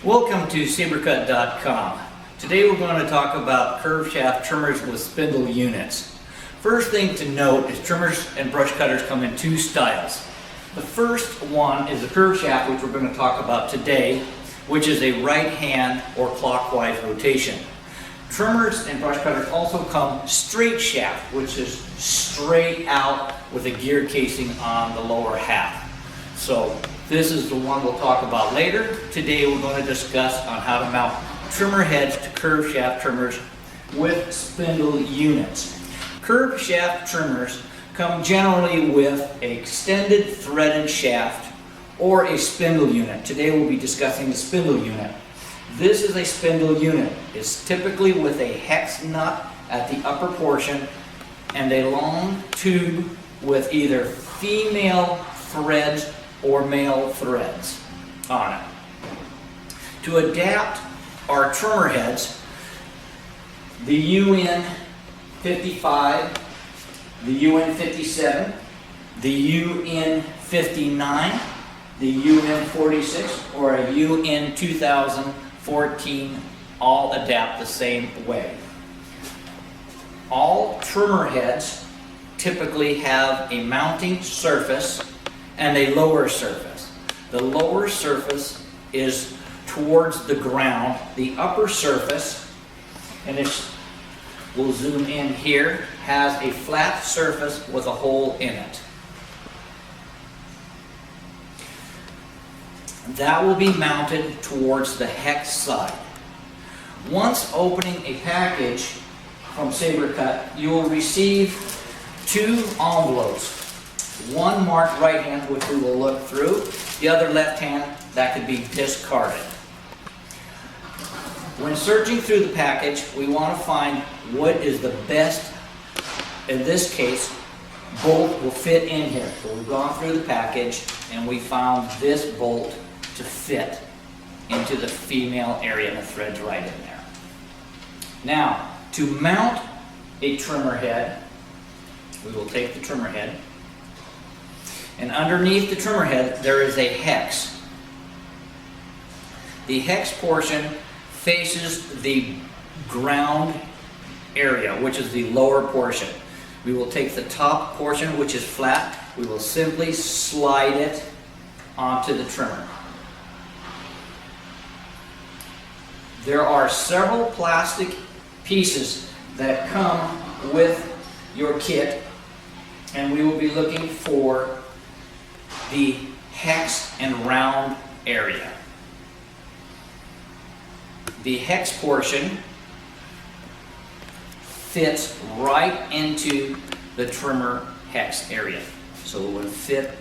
Welcome to sabercut.com. Today we're going to talk about curved shaft trimmers with spindle units. First thing to note is trimmers and brush cutters come in two styles. The first one is the curved shaft, which we're going to talk about today, which is a right hand or clockwise rotation. Trimmers and brush cutters also come straight shaft, which is straight out with a gear casing on the lower half. So this is the one we'll talk about later. Today we're going to discuss on how to mount trimmer heads to curved shaft trimmers with spindle units. Curved shaft trimmers come generally with an extended threaded shaft or a spindle unit. Today we'll be discussing the spindle unit. This is a spindle unit. It's typically with a hex nut at the upper portion and a long tube with either female threads or male threads on it. To adapt our trimmer heads, the UN 55, the UN 57, the UN 59, the UN 46, or a UN 2014 all adapt the same way. All trimmer heads typically have a mounting surface and a lower surface. The lower surface is towards the ground. The upper surface, and we'll zoom in here, has a flat surface with a hole in it. That will be mounted towards the hex side. Once opening a package from SaberCut, you will receive two envelopes. One marked right hand, which we will look through. The other left hand, that could be discarded. When searching through the package, we want to find what is the best, in this case, bolt will fit in here. So we've gone through the package and we found this bolt to fit into the female area, and the thread's right in there. Now, to mount a trimmer head, we will take the trimmer head, and underneath the trimmer head there is a hex. The hex portion faces the ground area, which is the lower portion. We will take the top portion, which is flat, we will simply slide it onto the trimmer. There are several plastic pieces that come with your kit, and we will be looking for the hex and round area. The hex portion fits right into the trimmer hex area. So it would fit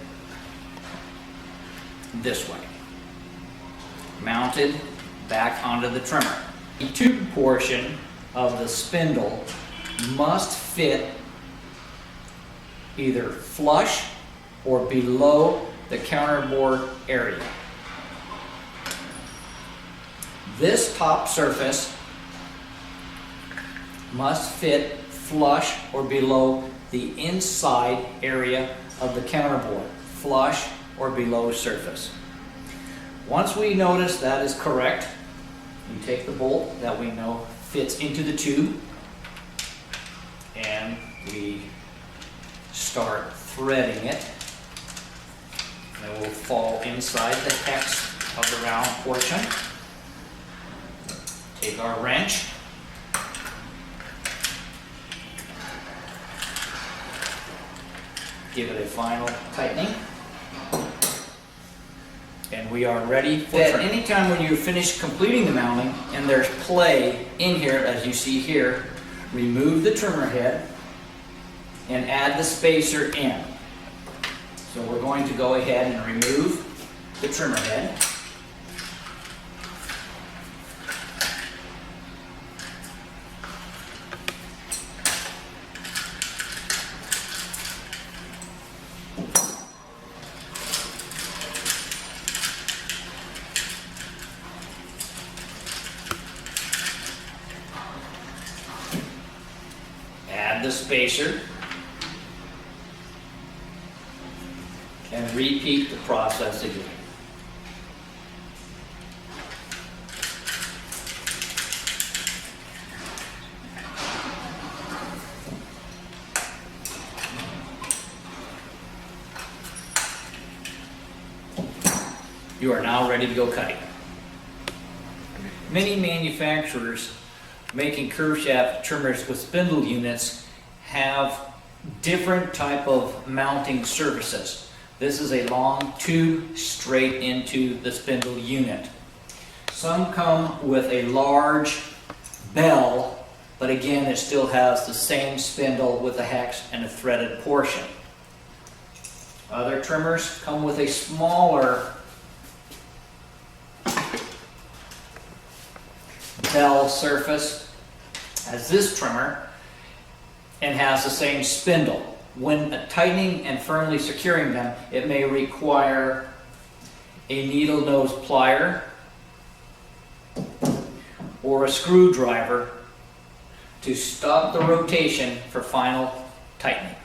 this way, mounted back onto the trimmer. The tube portion of the spindle must fit either flush or below the counterbore area. This top surface must fit flush or below the inside area of the counterbore, flush or below surface. Once we notice that is correct, we take the bolt that we know fits into the tube and we start threading it. And it will fall inside the hex of the round portion. Take our wrench, give it a final tightening, and we are ready for trim. At any time when you finish completing the mounting and there's play in here, as you see here, remove the trimmer head and add the spacer in. So we're going to go ahead and remove the trimmer head. Add the spacer and repeat the process again. You are now ready to go cutting. Many manufacturers making curve shaft trimmers with spindle units have different type of mounting surfaces. This is a long tube straight into the spindle unit. Some come with a large bell, but again it still has the same spindle with a hex and a threaded portion. Other trimmers come with a smaller bell surface as this trimmer and has the same spindle. When tightening and firmly securing them, it may require a needle nose plier or a screwdriver to stop the rotation for final tightening.